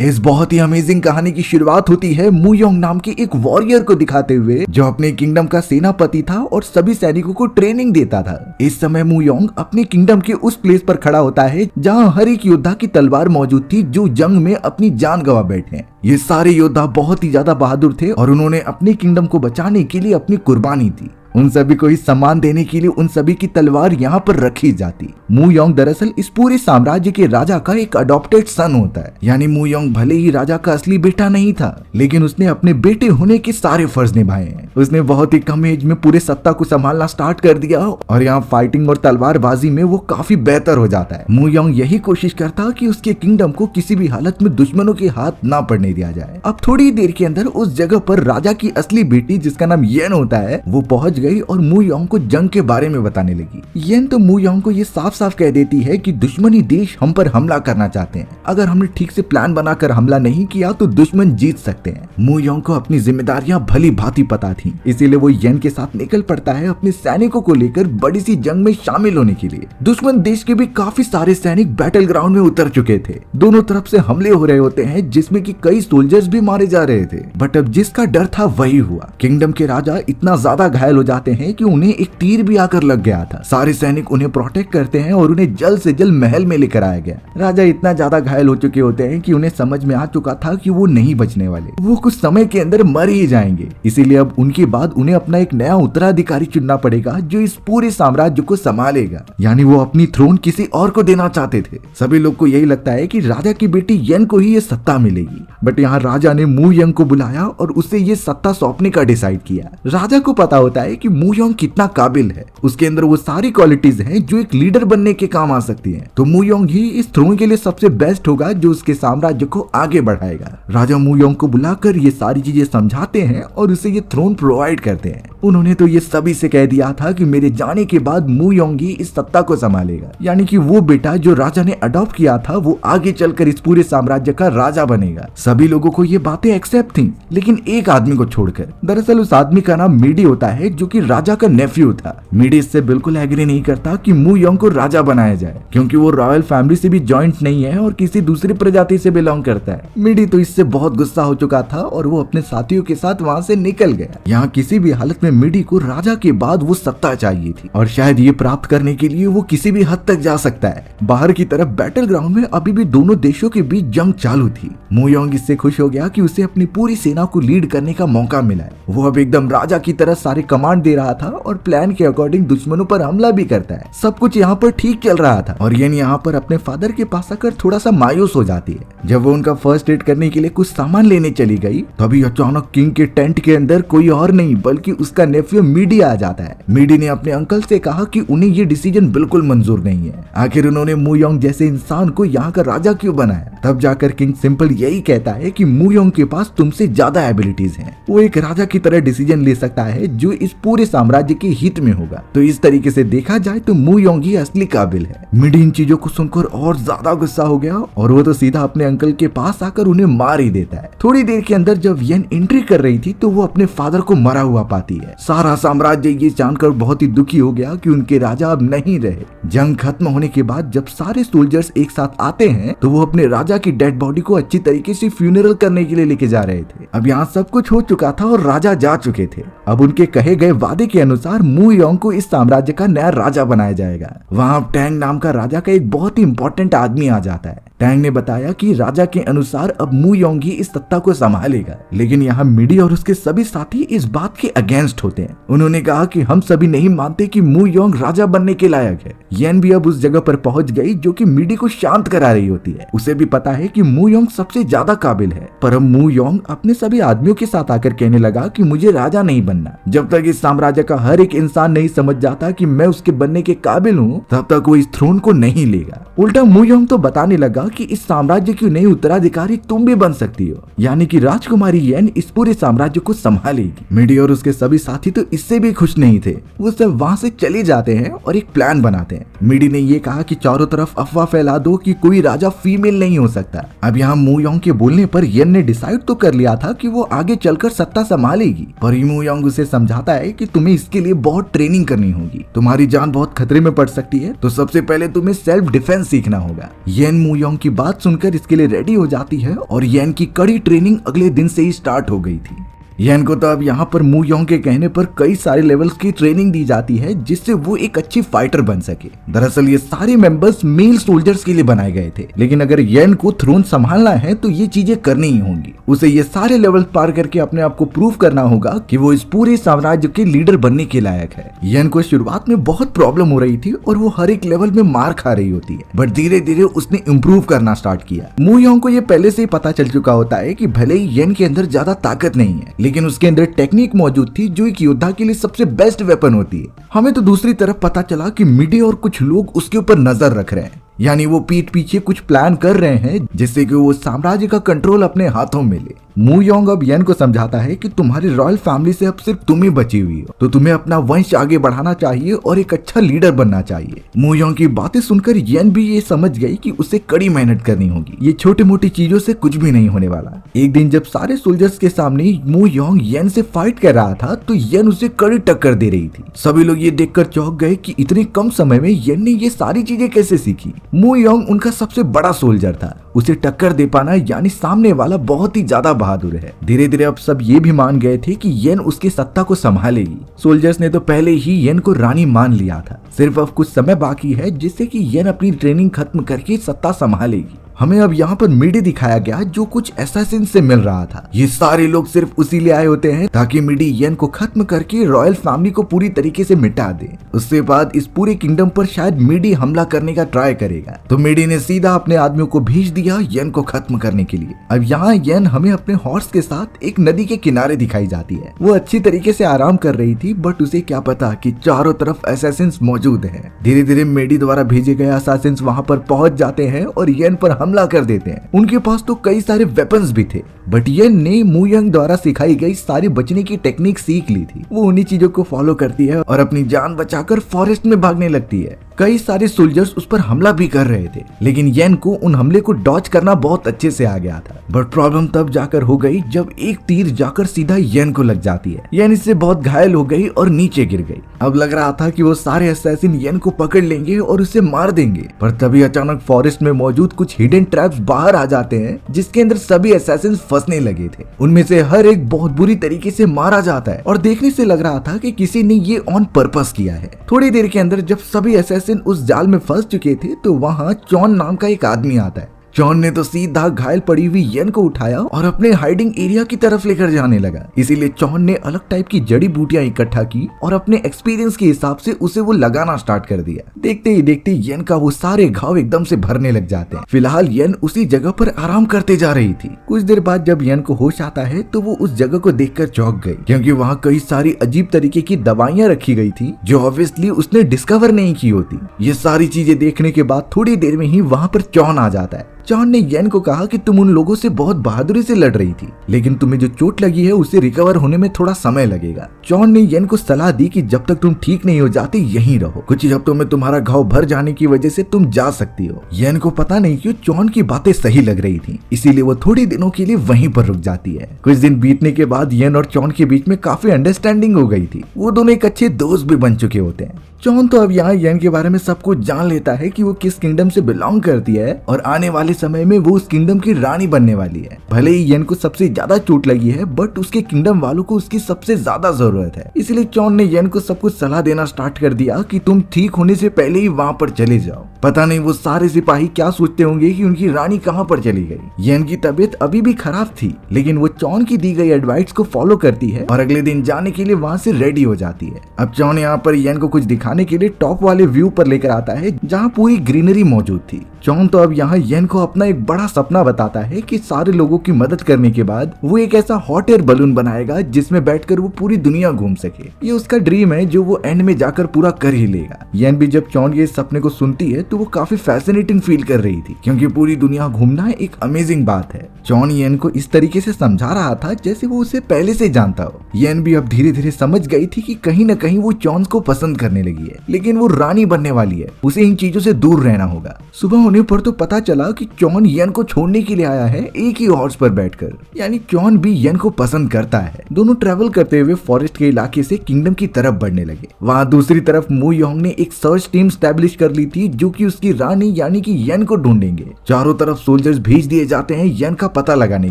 इस बहुत ही अमेजिंग कहानी की शुरुआत होती है मू योंग नाम के एक वॉरियर को दिखाते हुए, जो अपने किंगडम का सेनापति था और सभी सैनिकों को ट्रेनिंग देता था। इस समय मू योंग अपने किंगडम के उस प्लेस पर खड़ा होता है जहाँ हर एक योद्धा की तलवार मौजूद थी जो जंग में अपनी जान गंवा बैठे। ये सारे योद्धा बहुत ही ज्यादा बहादुर थे और उन्होंने अपने किंगडम को बचाने के लिए अपनी कुर्बानी दी। उन सभी को इस सम्मान देने के लिए उन सभी की तलवार यहाँ पर रखी जाती। मू योंग दरअसल इस पूरे साम्राज्य के राजा का एक अडॉप्टेड सन होता है। यानी मू योंग भले ही राजा का असली बेटा नहीं था, लेकिन उसने अपने बेटे होने के सारे फर्ज निभाए हैं। उसने बहुत ही कम एज में पूरे सत्ता को संभालना स्टार्ट कर दिया और यहाँ फाइटिंग और तलवारबाजी में वो काफी बेहतर हो जाता है। मू योंग यही कोशिश करता कि उसके किंगडम को किसी भी हालत में दुश्मनों के हाथ ना पड़ने दिया जाए। अब थोड़ी देर के अंदर उस जगह पर राजा की असली बेटी, जिसका नाम येन होता है, वो पहुंच गई और मू योंग को जंग के बारे में बताने लगी। येन तो मू योंग को ये साफ साफ कह देती है कि दुश्मनी देश हम पर हमला करना चाहते हैं। अगर हमने ठीक से प्लान बनाकर हमला नहीं किया तो दुश्मन जीत सकते हैं। मू योंग को अपनी जिम्मेदारियां भली भांति पता थी, इसीलिए वो येन के साथ निकल पड़ता है अपने सैनिकों को लेकर बड़ी सी जंग में शामिल होने के लिए। दुश्मन देश के भी काफी सारे सैनिक बैटल ग्राउंड में उतर चुके थे। दोनों तरफ से हमले हो रहे होते हैं जिसमें कि कई सोल्जर्स भी मारे जा रहे थे। बट अब जिसका डर था वही हुआ। किंगडम के राजा इतना ज्यादा घायल हो जाते हैं कि उन्हें एक तीर भी आकर लग गया था। सारे सैनिक उन्हें प्रोटेक्ट करते हैं और उन्हें जल्द से जल्द महल में लेकर आया गया। राजा इतना ज्यादा घायल हो चुके होते हैं कि उन्हें समझ में आ चुका था कि वो नहीं बचने वाले, वो कुछ समय के अंदर मर ही जाएंगे। इसीलिए अब उनके बाद उन्हें अपना एक नया उत्तराधिकारी चुनना पड़ेगा जो इस पूरे साम्राज्य को संभालेगा। यानी वो अपनी थ्रोन किसी और को देना चाहते थे। सभी लोग को यही लगता है कि राजा की बेटी येन को ही ये सत्ता मिलेगी। बट यहाँ राजा ने मू योंग को बुलाया और उसे ये सत्ता सौंपने का डिसाइड किया। राजा को पता होता है कि मू योंग कितना काबिल है, उसके अंदर वो सारी क्वालिटीज हैं जो एक लीडर बनने के काम आ सकती हैं। तो मू योंग ही इस थ्रोन के लिए सबसे बेस्ट होगा जो उसके साम्राज्य को आगे बढ़ाएगा। राजा मू योंग को बुलाकर ये सारी चीजें समझाते हैं और उसे ये थ्रोन प्रोवाइड करते हैं। उन्होंने तो ये सभी से कह दिया था कि मेरे जाने के बाद मू योंग ही इस सत्ता को संभालेगा। यानी कि वो बेटा जो राजा ने अडॉप्ट किया था वो आगे चलकर इस पूरे साम्राज्य का राजा बनेगा। सभी लोगों को ये बातें एक्सेप्ट थी, लेकिन एक आदमी को छोड़कर। दरअसल उस आदमी का नाम मीडी होता है जो कि राजा का नेफ्यू था। मीडी इससे बिल्कुल एग्री नहीं करता कि मू योंग को राजा बनाया जाए, क्योंकि वो रॉयल फैमिली से भी जॉइंट नहीं है और किसी दूसरी प्रजाति से बिलोंग करता है। मीडी तो इससे बहुत गुस्सा हो चुका था और वो अपने साथियों के साथ वहाँ से निकल गया। यहाँ किसी भी हालत में मीडी को राजा के बाद वो सत्ता चाहिए थी और शायद ये प्राप्त करने के लिए वो किसी भी हद तक जा सकता है। बाहर की तरफ बैटल ग्राउंड में अभी भी दोनों देशों के बीच जंग चालू थी। मू योंग इससे खुश हो गया कि उसे अपनी पूरी सेना को लीड करने का मौका मिला है। वो अब एकदम राजा की तरह सारे कमांड दे रहा था और प्लान के अकॉर्डिंग दुश्मनों पर हमला भी करता है। सब कुछ यहाँ पर ठीक चल रहा था और येन यहाँ पर अपने फादर के पास आकर थोड़ा सा मायूस हो जाती है। जब वो उनका फर्स्ट एड करने के लिए कुछ सामान लेने चली गई तभी अचानक किंग के टेंट के अंदर कोई और नहीं बल्कि उसका नेफ्यू मीडी आ जाता है। मीडी ने अपने अंकल से कहा कि उन्हें ये डिसीजन बिल्कुल मंजूर नहीं है। आखिर उन्होंने मू योंग जैसे इंसान को यहाँ का राजा क्यों बनाया? तब जाकर किंग सिंपल यही कहता है कि मू योंग के पास तुमसे ज्यादा एबिलिटीज हैं। वो एक राजा की तरह डिसीजन ले सकता है जो इस पूरे साम्राज्य के हित में होगा। तो इस तरीके से देखा जाए तो मू योंग ही असली काबिल है। मीडी इन चीजों को सुनकर और ज्यादा गुस्सा हो गया और वो तो सीधा अपने अंकल के पास आकर उन्हें मार ही देता है। थोड़ी देर के अंदर जब येन एंट्री कर रही थी तो वो अपने फादर को मरा हुआ पाती है। सारा साम्राज्य ये जानकर बहुत ही दुखी हो गया कि उनके राजा अब नहीं रहे। जंग खत्म होने के बाद जब सारे सोल्जर्स एक साथ आते हैं तो वो अपने राजा की डेड बॉडी को अच्छी तरीके से फ्यूनरल करने के लिए लेके जा रहे थे। अब यहाँ सब कुछ हो चुका था और राजा जा चुके थे। अब उनके कहे गए वादे के अनुसार मू योंग को इस साम्राज्य का नया राजा बनाया जाएगा। वहाँ टैंग नाम का राजा का एक बहुत ही इंपॉर्टेंट आदमी आ जाता है। टैंग ने बताया कि राजा के अनुसार अब मू योंग ही इस सत्ता को संभालेगा, लेकिन यहाँ मीडी और उसके सभी साथी इस बात के अगेंस्ट होते हैं। उन्होंने कहा कि हम सभी नहीं मानते कि मू योंग राजा बनने के लायक है। येन भी अब उस जगह पर पहुंच गई जो कि मीडी को शांत करा रही होती है। उसे भी पता है कि मू योंग सबसे ज्यादा काबिल है, पर अब मू योंग अपने सभी आदमियों के साथ आकर कहने लगा कि मुझे राजा नहीं बनना। जब तक इस साम्राज्य का हर एक इंसान नहीं समझ जाता कि मैं उसके बनने के काबिल हूँ तब तक वो इस थ्रोन को नहीं लेगा। उल्टा मू योंग तो बताने लगा कि इस साम्राज्य की नई उत्तराधिकारी तुम भी बन सकती हो, यानी कि राजकुमारी येन इस पूरे साम्राज्य को संभालेगी। मीडी और उसके सभी साथी तो इससे भी खुश नहीं थे। वो सब वहाँ से चले जाते हैं और एक प्लान बनाते हैं। मीडी ने ये कहा कि चारों तरफ अफवाह फैला दो कि कोई राजा फीमेल नहीं हो सकता। अब यहाँ मू योंग के बोलने पर येन ने डिसाइड तो कर लिया था कि वो आगे चलकर सत्ता संभालेगी, पर मू योंग उसे समझाता है कि तुम्हें इसके लिए बहुत ट्रेनिंग करनी होगी, तुम्हारी जान बहुत खतरे में पड़ सकती है, तो सबसे पहले तुम्हें सेल्फ डिफेंस सीखना होगा। येन मू योंग की बात सुनकर इसके लिए रेडी हो जाती है और येन की कड़ी ट्रेनिंग अगले दिन से ही स्टार्ट हो गई थी। येन को तो अब यहाँ पर मू योंग के कहने पर कई सारे लेवल्स की ट्रेनिंग दी जाती है जिससे वो एक अच्छी फाइटर बन सके। दरअसल ये सारे मेंबर्स मेल सोल्जर्स के लिए बनाए गए थे, लेकिन अगर येन को थ्रोन संभालना है तो ये चीजें करनी ही होंगी। उसे ये सारे लेवल पार करके अपने आप को प्रूव करना होगा कि वो इस पूरे साम्राज्य के लीडर बनने के लायक है। येन को शुरुआत में बहुत प्रॉब्लम हो रही थी और वो हर एक लेवल में मार खा रही होती है, बट धीरे धीरे उसने इम्प्रूव करना स्टार्ट किया। मू योंग को ये पहले से ही पता चल चुका होता है कि भले ही येन के अंदर ज्यादा ताकत नहीं है, लेकिन उसके अंदर टेक्निक मौजूद थी जो एक योद्धा के लिए सबसे बेस्ट वेपन होती है। हमें तो दूसरी तरफ पता चला कि मिडी और कुछ लोग उसके ऊपर नजर रख रहे हैं, यानी वो पीठ पीछे कुछ प्लान कर रहे हैं जिससे कि वो साम्राज्य का कंट्रोल अपने हाथों में ले। मू योंग अब येन को समझाता है कि तुम्हारी रॉयल फैमिली से अब सिर्फ तुम ही बची हुई हो, तो तुम्हें अपना वंश आगे बढ़ाना चाहिए और एक अच्छा लीडर बनना चाहिए। मू योंग की बातें सुनकर येन भी ये समझ गई कि उसे कड़ी मेहनत करनी होगी, ये छोटी मोटी चीजों से कुछ भी नहीं होने वाला। एक दिन जब सारे सोल्जर्स के सामने मू योंग येन से फाइट कर रहा था तो येन उसे कड़ी टक्कर दे रही थी। सभी लोग ये देखकर चौंक गए कि इतने कम समय में येन ने ये सारी चीजें कैसे सीखी। मू योंग उनका सबसे बड़ा सोल्जर था, उसे टक्कर दे पाना यानी सामने वाला बहुत ही ज्यादा बहादुर है। धीरे धीरे अब सब ये भी मान गए थे कि येन उसकी सत्ता को संभालेगी। सोल्जर्स ने तो पहले ही येन को रानी मान लिया था, सिर्फ अब कुछ समय बाकी है जिससे कि येन अपनी ट्रेनिंग खत्म करके सत्ता संभालेगी। हमें अब यहाँ पर मिडी दिखाया गया जो कुछ असैसिन से मिल रहा था। ये सारे लोग सिर्फ उसी लिए आए होते हैं ताकि मिडी येन को खत्म करके रॉयल फैमिली को पूरी तरीके से मिटा दे। उसके बाद इस पूरे किंगडम पर शायद मिडी हमला करने का ट्राई करेगा, तो मिडी ने सीधा अपने आदमियों को भेज दिया येन को खत्म करने के लिए। अब यहाँ येन हमें अपने हॉर्स के साथ एक नदी के किनारे दिखाई जाती है। वो अच्छी तरीके से आराम कर रही थी, बट उसे क्या पता कि चारों तरफ असैसिन्स मौजूद है। धीरे धीरे मिडी द्वारा भेजे गए असैसिन्स वहाँ पर पहुंच जाते हैं और येन पर हमला कर देते हैं। उनके पास तो कई सारे वेपन्स भी थे, बट येन ने मू योंग द्वारा सिखाई गई सारी बचने की टेक्निक सीख ली थी। वो उन्हीं चीजों को फॉलो करती है और अपनी जान बचाकर फॉरेस्ट में भागने लगती है। कई सारे सोल्जर्स उस पर हमला भी कर रहे थे, लेकिन येन को उन हमले को डॉज करना बहुत अच्छे से आ गया था। बट प्रॉब्लम तब जाकर हो गई जब एक तीर जाकर सीधा येन को लग जाती है। येन इससे बहुत घायल हो गई और नीचे गिर गई। अब लग रहा था कि वो सारे असैसिन येन को पकड़ लेंगे और उसे मार देंगे, पर तभी अचानक फॉरेस्ट में मौजूद कुछ हिडन ट्रैप्स बाहर आ जाते हैं जिसके अंदर सभी असैसिन फंसने लगे थे। उनमें से हर एक बहुत बुरी तरीके से मारा जाता है और देखने से लग रहा था कि किसी ने ये ऑन पर्पस किया है। थोड़ी देर के अंदर जब सभी असैसिन उस जाल में फंस चुके थे तो वहाँ चॉन नाम का एक आदमी आता है। चॉन ने तो सीधा घायल पड़ी हुई येन को उठाया और अपने हाइडिंग एरिया की तरफ लेकर जाने लगा। इसीलिए चॉन ने अलग टाइप की जड़ी बूटियां इकट्ठा की और अपने एक्सपीरियंस के हिसाब से उसे वो लगाना स्टार्ट कर दिया। देखते ही देखते येन का वो सारे घाव एकदम से भरने लग जाते हैं। फिलहाल येन उसी जगह पर आराम करते जा रही थी। कुछ देर बाद जब येन को होश आता है तो वो उस जगह को देखकर चौंक गई, क्योंकि वहाँ कई सारी अजीब तरीके की दवाइयाँ रखी गई थी जो ऑब्वियसली उसने डिस्कवर नहीं की होती। ये सारी चीजें देखने के बाद थोड़ी देर में ही वहाँ पर चॉन आ जाता है। चॉन ने येन को कहा कि तुम उन लोगों से बहुत बहादुरी से लड़ रही थी, लेकिन तुम्हें जो चोट लगी है उसे रिकवर होने में थोड़ा समय लगेगा। चॉन ने येन को सलाह दी कि जब तक तुम ठीक नहीं हो जाते यहीं रहो, कुछ ही हफ्तों में तुम्हारा घाव भर जाने की वजह से तुम जा सकती हो। येन को पता नहीं क्यों चॉन की बातें सही लग रही थी, इसीलिए वो थोड़े दिनों के लिए वहीं पर रुक जाती है। कुछ दिन बीतने के बाद येन और चॉन के बीच में काफी अंडरस्टैंडिंग हो गई थी। वो दोनों एक अच्छे दोस्त भी बन चुके होते हैं। चॉन तो अब यहाँ येन के बारे में सब कुछ जान लेता है कि वो किस किंगडम से बिलोंग करती है और आने वाले समय में वो उस किंगडम की रानी बनने वाली है। भले ही येन को सबसे ज्यादा चोट लगी है, बट उसके किंगडम वालों को उसकी सबसे ज्यादा जरूरत है। इसलिए चॉन ने येन को सब कुछ सलाह देना स्टार्ट कर दिया कि तुम ठीक होने से पहले ही वहाँ पर चले जाओ। पता नहीं वो सारे सिपाही क्या सोचते होंगे कि उनकी रानी कहाँ पर चली गई। येन की तबीयत अभी भी खराब थी, लेकिन वो चॉन की दी गई एडवाइस को फॉलो करती है और अगले दिन जाने के लिए वहाँ से रेडी हो जाती है। अब चॉन यहाँ पर येन को कुछ दिखाने के लिए टॉप वाले व्यू पर लेकर आता है जहाँ पूरी ग्रीनरी मौजूद थी। चॉन तो अब यहाँ येन को अपना एक बड़ा सपना बताता है कि सारे लोगों की मदद करने के बाद वो एक ऐसा हॉट एयर बलून बनाएगा जिसमें बैठकर वो पूरी दुनिया घूम सके। ये उसका ड्रीम है जो वो एंड में जाकर पूरा कर ही लेगा। येन भी जब चॉन के सपने को सुनती है तो वो काफी फैसिनेटिंग फील कर रही थी, क्योंकि पूरी दुनिया घूमना एक अमेजिंग बात है। चॉन येन को इस तरीके से समझा रहा था जैसे वो उसे पहले से जानता हो। येन भी अब धीरे धीरे समझ गई थी कि कहीं न कहीं वो चॉन को पसंद करने लगी है, लेकिन वो रानी बनने वाली है, उसे इन चीजों से दूर रहना होगा। सुबह होने पर तो पता चला कि चॉन येन को छोड़ने के लिए आया है एक ही हॉर्स पर बैठकर, यानी चॉन भी येन को पसंद करता है। दोनों ट्रेवल करते हुए फॉरेस्ट के इलाके से किंगडम की तरफ बढ़ने लगे। वहाँ दूसरी तरफ मू योंग ने एक सर्च टीम स्टैब्लिश कर ली थी जो कि उसकी रानी यानी कि येन को ढूंढेंगे। चारों तरफ सोल्जर्स भेज दिए जाते हैं येन का पता लगाने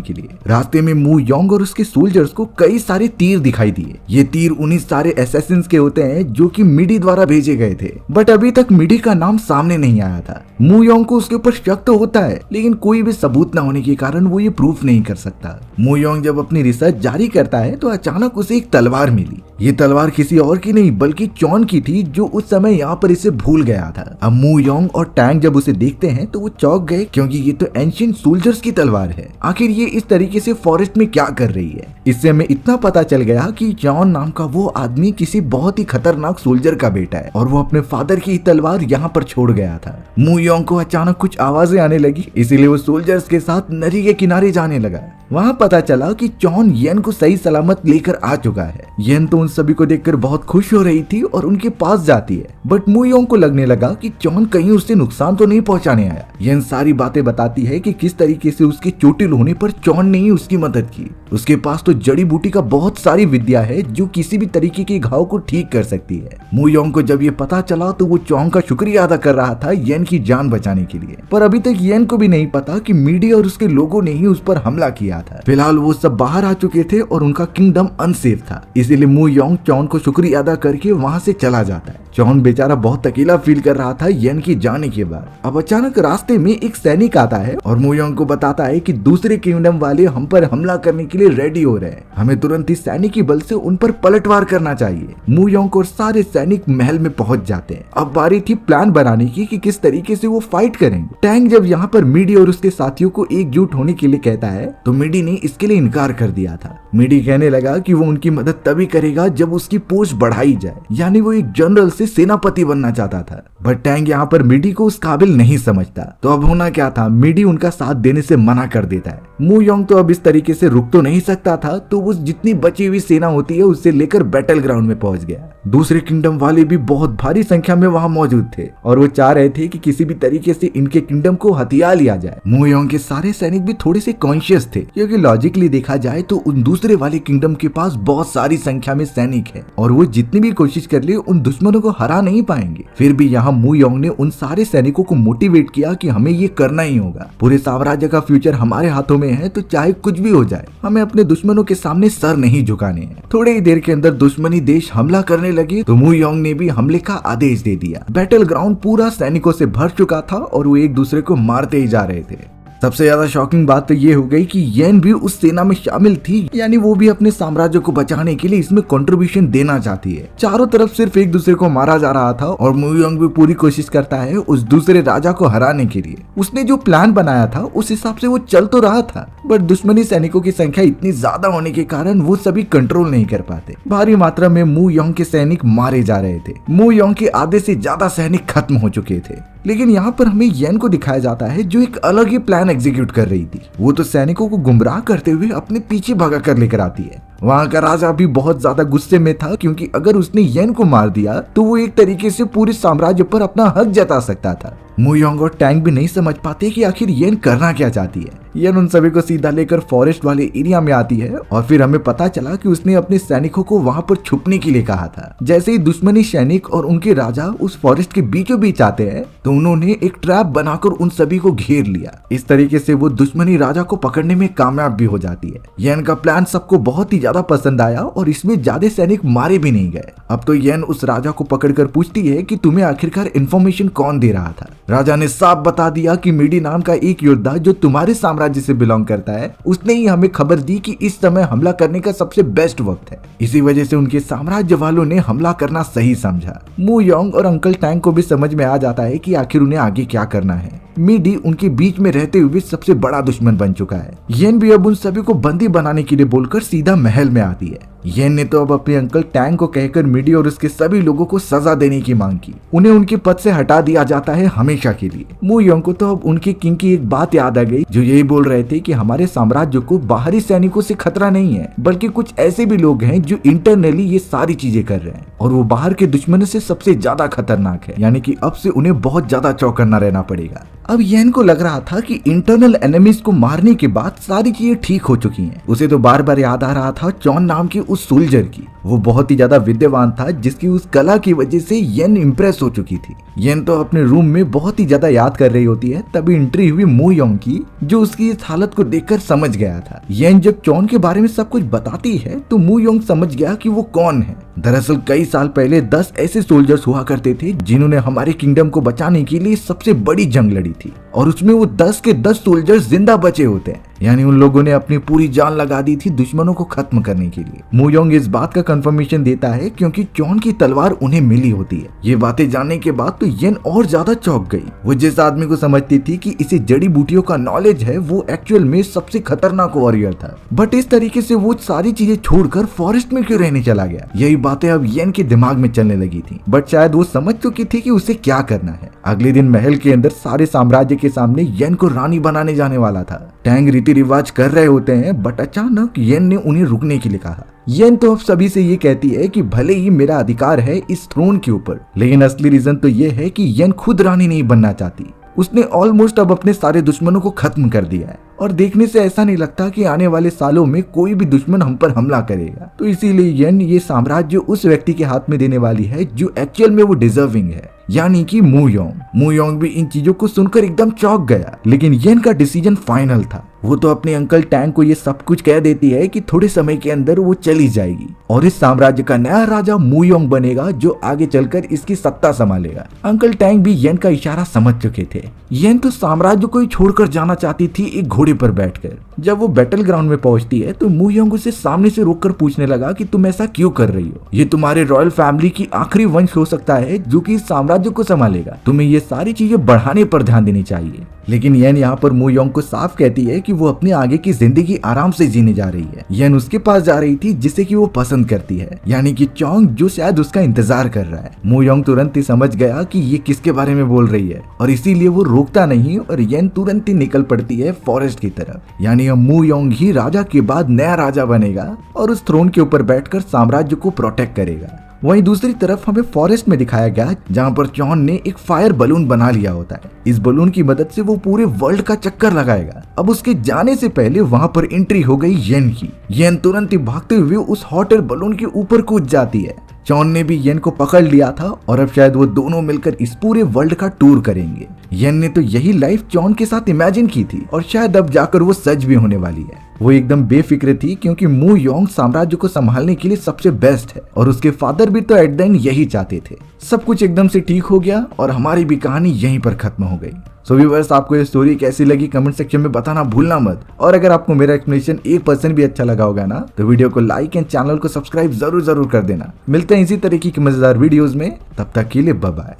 के लिए। रास्ते में मू योंग और उसके सोल्जर्स को कई सारे तीर दिखाई दिए। ये तीर उन्हीं सारे असैसिन्स के होते हैं जो कि मिडी द्वारा भेजे गए थे, बट अभी तक मिडी का नाम सामने नहीं आया था। मू योंग को उसके ऊपर शक तो होता है, लेकिन कोई भी सबूत न होने के कारण वो ये प्रूफ नहीं कर सकता। मू योंग जब अपनी रिसर्च जारी करता है तो अचानक उसे एक तलवार मिली। ये तलवार किसी और की नहीं बल्कि चॉन की थी जो उस समय यहाँ पर इसे भूल गया था। अब मू योंग और टैंग जब उसे देखते हैं तो वो चौंक गए क्योंकि ये तो एंशिएंट सोल्जर्स की तलवार है। आखिर ये इस तरीके से फॉरेस्ट में क्या कर रही है? इससे हमें इतना पता चल गया कि चॉन नाम का वो आदमी किसी बहुत ही खतरनाक सोल्जर का बेटा है और वो अपने फादर की तलवार यहाँ पर छोड़ गया था। मू योंग को अचानक कुछ आवाजें आने लगी, इसीलिए वो सोल्जर्स के साथ नदी के किनारे जाने लगा। वहाँ पता चला कि चॉन येन को सही सलामत लेकर आ चुका है। येन तो उन सभी को देखकर बहुत खुश हो रही थी और उनके पास जाती है, बट मू योंग को लगने लगा कि चॉन कहीं उससे नुकसान तो नहीं पहुंचाने आया। येन सारी बातें बताती है कि किस तरीके से उसके चोटिल होने पर चॉन ने ही उसकी मदद की। उसके पास तो जड़ी बूटी का बहुत सारी विद्या है जो किसी भी तरीके के घाव को ठीक कर सकती है। मू योंग को जब ये पता चला तो वो चॉन का शुक्रिया अदा कर रहा था येन की जान बचाने के लिए, पर अभी तक येन को भी नहीं पता कि मीडिया और उसके लोगों ने ही उस पर हमला किया था। फिलहाल वो सब बाहर आ चुके थे और उनका किंगडम अनसेफ था, इसीलिए मू योंग चॉन को शुक्रिया अदा करके वहाँ से चला जाता है। चॉन बेचारा बहुत अकेला फील कर रहा था येन की जाने के बाद। अब अचानक रास्ते में एक सैनिक आता है और मू योंग को बताता है कि दूसरे किंगडम वाले हम पर हमला करने के लिए रेडी हो रहे हैं, हमें तुरंत इस सैनिक बल से उन पर पलटवार करना चाहिए। मू योंग और सारे सैनिक महल में पहुंच जाते हैं। अब बारी थी प्लान बनाने की कि किस तरीके से वो फाइट करेंगे। टैंग जब यहाँ पर मिडी और उसके साथियों को एकजुट होने के लिए कहता है तो मिडी ने इसके लिए इनकार कर दिया था। मिडी कहने लगा कि वो उनकी मदद तभी करेगा जब उसकी पोस्ट बढ़ाई जाए, यानी वो एक जनरल से सेनापति बनना चाहता था। बट टैंग यहाँ पर मिडी को उस काबिल नहीं समझता, तो अब होना क्या था, मिडी उनका साथ देने से मना कर देता है। मू योंग तो अब इस तरीके से रुक तो नहीं सकता था, तो वो जितनी बची हुई सेना होती है उससे लेकर बैटल ग्राउंड में पहुंच गया। दूसरे किंगडम वाले भी बहुत भारी संख्या में वहां मौजूद थे और वो चाह रहे थे कि किसी भी तरीके से इनके किंगडम को हथिया लिया जाए। मू योंग के सारे सैनिक भी थोड़े से कॉन्शियस थे, क्योंकि लॉजिकली देखा जाए तो उन दूसरे वाले किंगडम के पास बहुत सारी संख्या में सैनिक है और वो जितनी भी कोशिश कर ले उन दुश्मनों को हरा नहीं पाएंगे। फिर भी यहाँ मू योंग ने उन सारे सैनिकों को मोटिवेट किया कि हमें ये करना ही होगा, पूरे साम्राज्य का फ्यूचर हमारे हाथों में है, तो चाहे कुछ भी हो जाए हमें अपने दुश्मनों के सामने सर नहीं झुकाने हैं। थोड़ी ही देर के अंदर दुश्मनी देश हमला करने लगे तो मू योंग ने भी हमले का आदेश दे दिया। बैटल ग्राउंड पूरा सैनिकों से भर चुका था और वो एक दूसरे को मारते ही जा रहे थे। सबसे ज्यादा शॉकिंग बात तो ये हो गई कि येन भी उस सेना में शामिल थी, यानी वो भी अपने साम्राज्य को बचाने के लिए इसमें कंट्रीब्यूशन देना चाहती है। चारों तरफ सिर्फ एक दूसरे को मारा जा रहा था और मू योंग भी पूरी कोशिश करता है उस दूसरे राजा को हराने के लिए। उसने जो प्लान बनाया था उस हिसाब से वो चल तो रहा था, बट दुश्मनी सैनिकों की संख्या इतनी ज्यादा होने के कारण वो सभी कंट्रोल नहीं कर पाते। भारी मात्रा में मू योंग के सैनिक मारे जा रहे थे। मू योंग के आधे से ज्यादा सैनिक खत्म हो चुके थे, लेकिन यहाँ पर हमें येन को दिखाया जाता है जो एक अलग ही प्लान एग्जीक्यूट कर रही थी। वो तो सैनिकों को गुमराह करते हुए अपने पीछे भगा कर लेकर आती है। वहाँ का राजा भी बहुत ज्यादा गुस्से में था, क्योंकि अगर उसने येन को मार दिया तो वो एक तरीके से पूरे साम्राज्य पर अपना हक जता सकता था। मू योंग और टैंग भी नहीं समझ पाते कि आखिर येन करना क्या चाहती है। येन उन सभी को सीधा लेकर फॉरेस्ट वाले एरिया में आती है और फिर हमें पता चला कि उसने अपने सैनिकों को वहाँ पर छुपने के लिए कहा था। जैसे ही दुश्मनी सैनिक और उनके राजा उस फॉरेस्ट के बीचों बीच आते हैं तो उन्होंने एक ट्रैप बनाकर उन सभी को घेर लिया। इस तरीके से वो दुश्मनी राजा को पकड़ने में कामयाब भी हो जाती है। येन का प्लान सबको बहुत ही ज्यादा पसंद आया और इसमें ज्यादा सैनिक मारे भी नहीं गए। अब तो येन उस राजा को पकड़कर पूछती है कि तुम्हें आखिरकार इन्फॉर्मेशन कौन दे रहा था। राजा ने साफ बता दिया कि मिडी नाम का एक योद्धा जो तुम्हारे साम्राज्य से बिलोंग करता है, उसने ही हमें खबर दी कि इस समय हमला करने का सबसे बेस्ट वक्त है। इसी वजह से उनके साम्राज्य वालों ने हमला करना सही समझा। मू योंग और अंकल टैंग को भी समझ में आ जाता है कि आखिर उन्हें आगे क्या करना है। मिडी उनके बीच में रहते हुए सबसे बड़ा दुश्मन बन चुका है। येन भी अब उन सभी को बंदी बनाने के लिए बोलकर सीधा महल में आती है। येन ने तो अब अपने अंकल टैंग को कहकर मिडी और उसके सभी लोगों को सजा देने की मांग की। उन्हें उनके पद से हटा दिया जाता है हमेशा के लिए। मू योंग को तो अब उनके किंग की एक बात याद आ गई, जो यही बोल रहे थे कि हमारे साम्राज्य को बाहरी सैनिकों से खतरा नहीं है, बल्कि कुछ ऐसे भी लोग हैं जो इंटरनली ये सारी चीजें कर रहे हैं और वो बाहर के दुश्मनों से सबसे ज्यादा खतरनाक है, यानी कि अब से उन्हें बहुत ज्यादा चौकन्ना रहना पड़ेगा। अब येन को लग रहा था कि इंटरनल एनिमीज को मारने के बाद सारी चीजें ठीक हो चुकी हैं। उसे तो बार बार याद आ रहा था चॉन नाम के उस सोल्जर की। वो बहुत ही ज्यादा विद्वान था जिसकी उस कला की वजह से येन इम्प्रेस हो चुकी थी। येन तो अपने रूम में बहुत ही ज्यादा याद कर रही होती है, तभी एंट्री हुई मू योंग की, जो उसकी इस हालत को देखकर समझ गया था। येन जब चॉन के बारे में सब कुछ बताती है तो मू योंग समझ गया कि वो कौन है। दरअसल कई साल पहले 10 ऐसे सोल्जर्स हुआ करते थे जिन्होंने हमारे किंगडम को बचाने के लिए सबसे बड़ी जंग लड़ी थी, और उसमें वो 10 के 10 सोल्जर्स जिंदा बचे होते हैं। यानी उन लोगों ने अपनी पूरी जान लगा दी थी दुश्मनों को खत्म करने के लिए। मू योंग इस बात का कंफर्मेशन देता है क्योंकि चॉन की तलवार उन्हें मिली होती है। ये बातें जानने के बाद तो येन और ज्यादा चौंक गई। वो जिस आदमी को समझती थी कि इसे जड़ी बूटियों का नॉलेज है, वो एक्चुअल में सबसे खतरनाक वॉरियर था। बट इस तरीके से वो सारी चीजें छोड़कर फॉरेस्ट में क्यों रहने चला गया? यही बातें अब येन के दिमाग में चलने लगी थी। बट शायद वो समझ चुकी थी कि उसे क्या करना है। अगले दिन महल के अंदर सारे साम्राज्य के सामने येन को रानी बनाने जाने वाला था। टैंग रीति रिवाज कर रहे होते हैं, बट अचानक येन ने उन्हें रुकने के लिए कहा। येन तो अब सभी से ये कहती है कि भले ही मेरा अधिकार है इस थ्रोन के ऊपर, लेकिन असली रीजन तो ये है कि येन खुद रानी नहीं बनना चाहती। उसने ऑलमोस्ट अब अपने सारे दुश्मनों को खत्म कर दिया है, और देखने से ऐसा नहीं लगता कि आने वाले सालों में कोई भी दुश्मन हम पर हमला करेगा। तो इसीलिए येन ये साम्राज्य उस व्यक्ति के हाथ में देने वाली है जो एक्चुअल में वो डिजर्विंग है, यानी कि मू योंग। मू योंग भी इन चीजों को सुनकर एकदम चौंक गया, लेकिन येन का डिसीजन फाइनल था। वो तो अपने अंकल टैंग को ये सब कुछ कह देती है कि थोड़े समय के अंदर वो चली जाएगी और इस साम्राज्य का नया राजा मू योंग बनेगा, जो आगे चलकर इसकी सत्ता संभालेगा। अंकल टैंग भी येन का इशारा समझ चुके थे। येन तो साम्राज्य को ही छोड़कर जाना चाहती थी एक घोड़े पर बैठकर। जब वो बैटल ग्राउंड में पहुंचती है तो मू योंग उसे सामने से रोककर पूछने लगा कि तुम ऐसा क्यों कर रही हो? ये तुम्हारे रॉयल फैमिली की आखिरी वंश हो सकता है जो कि साम्राज्य को संभालेगा। तुम्हें ये सारी चीजें बढ़ाने पर ध्यान देनी चाहिए। लेकिन येन यहाँ पर मू योंग को साफ कहती है कि वो अपने आगे की जिंदगी आराम से जीने जा रही है। येन उसके पास जा रही थी जिसे कि वो पसंद करती है, यानी कि चोंग, जो शायद उसका इंतजार कर रहा है। मू योंग तुरंत ही समझ गया कि ये किसके बारे में बोल रही है, और इसीलिए वो रोकता नहीं और येन तुरंत ही निकल पड़ती है फॉरेस्ट की तरफ। यानी अब मू योंग ही राजा के बाद नया राजा बनेगा और उस थ्रोन के ऊपर बैठकर साम्राज्य को प्रोटेक्ट करेगा। वहीं दूसरी तरफ हमें फॉरेस्ट में दिखाया गया जहां पर चॉन ने एक फायर बलून बना लिया होता है। इस बलून की मदद से वो पूरे वर्ल्ड का चक्कर लगाएगा। अब उसके जाने से पहले वहां पर एंट्री हो गई येन की। येन तुरंत ही भागते हुए उस हॉट एयर बलून के ऊपर कूद जाती है। चॉन ने भी येन को पकड़ लिया था और अब शायद वो दोनों मिलकर इस पूरे वर्ल्ड का टूर करेंगे। येन ने तो यही लाइफ चॉन के साथ इमेजिन की थी और शायद अब जाकर वो सच भी होने वाली है। वो एकदम बेफिक्र थी क्योंकि मू योंग साम्राज्य को संभालने के लिए सबसे बेस्ट है और उसके फादर भी तो एट द एंड यही चाहते थे। सब कुछ एकदम से ठीक हो गया और हमारी भी कहानी यहीं पर खत्म हो गई। सो व्यूअर्स, आपको ये स्टोरी कैसी लगी कमेंट सेक्शन में बताना भूलना मत। और अगर आपको मेरा एक्सप्लेनेशन 1% भी अच्छा लगा होगा ना, तो वीडियो को लाइक एंड चैनल को सब्सक्राइब जरूर कर देना। मिलते हैं इसी तरीके की मजेदार वीडियोस में, तब तक के लिए बाय बाय।